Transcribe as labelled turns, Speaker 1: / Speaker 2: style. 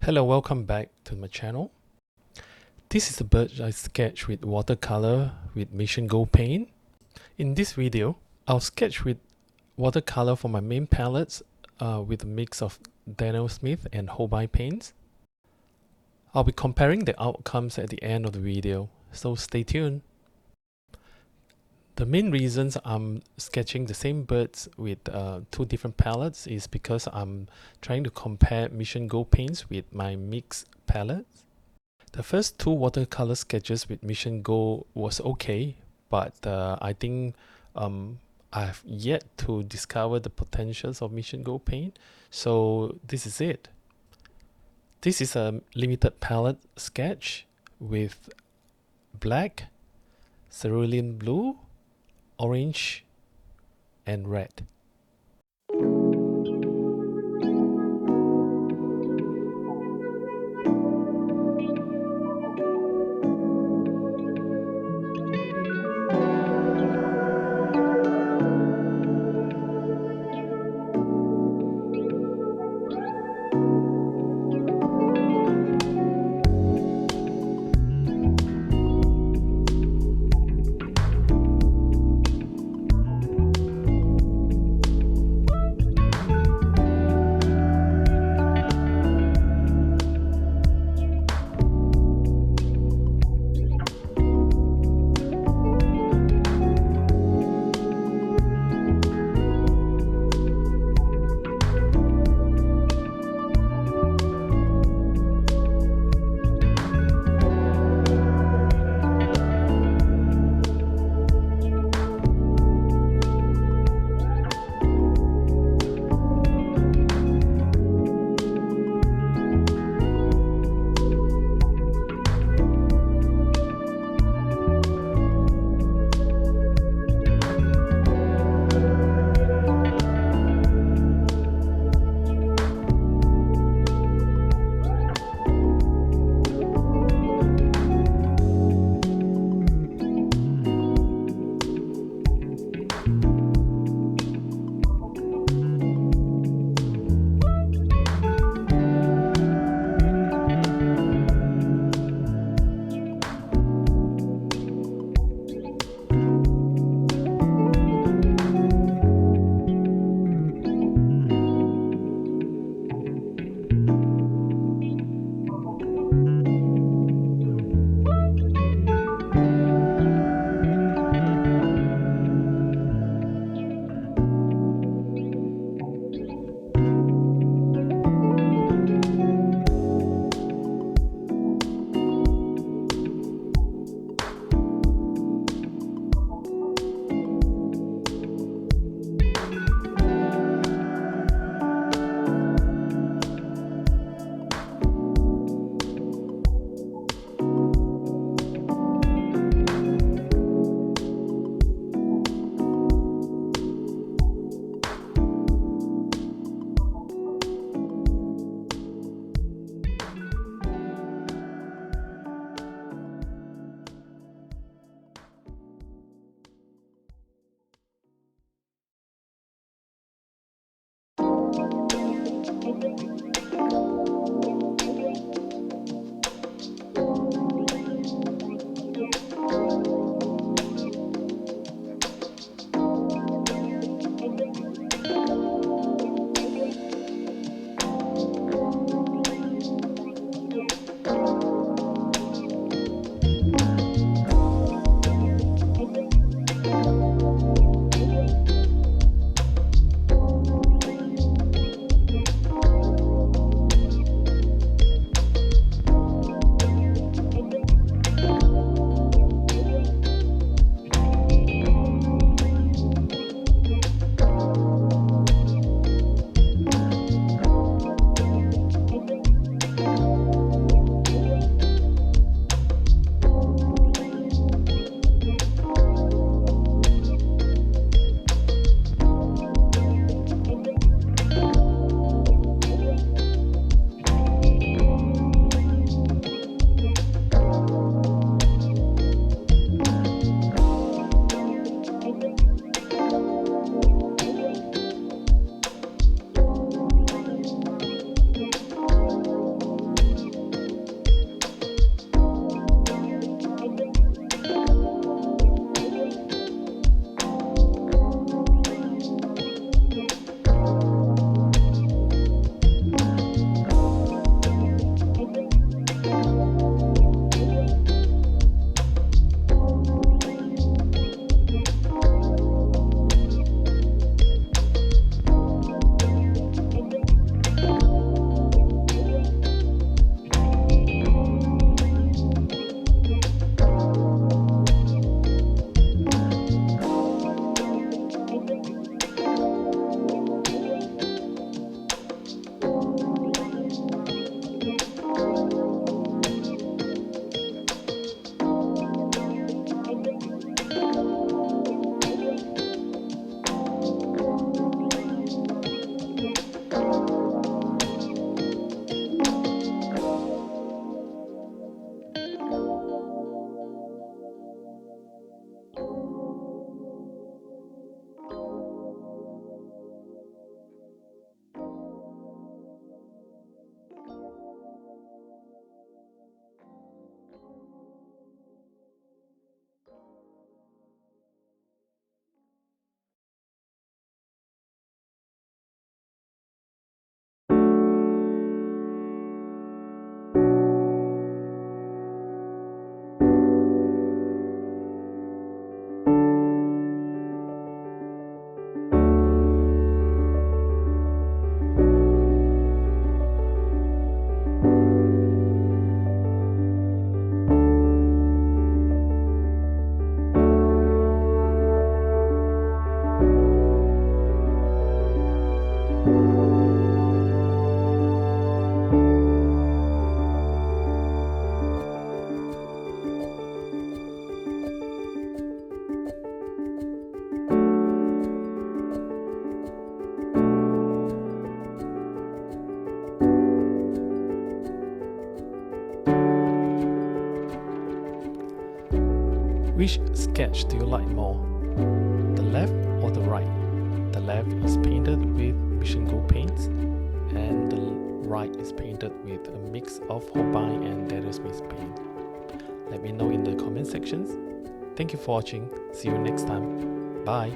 Speaker 1: Hello, welcome back to my channel. This is a bird I sketched with watercolor with Mission Gold paint. In this video, I'll sketch with watercolor for my main palettes with a mix of Daniel Smith and Holbein paints. I'll be comparing the outcomes at the end of the video, so stay tuned. The main reasons I'm sketching the same birds with two different palettes is because I'm trying to compare Mission Gold paints with my mixed palettes. The first two watercolor sketches with Mission Gold was okay, but I think I've yet to discover the potentials of Mission Gold paint, so this is it. This is a limited palette sketch with black, cerulean blue, orange and red. Which sketch do you like more? The left or the right? The left is painted with Mission Gold paints, and the right is painted with a mix of Holbein and Smith paint. Let me know in the comment sections. Thank you for watching. See you next time. Bye.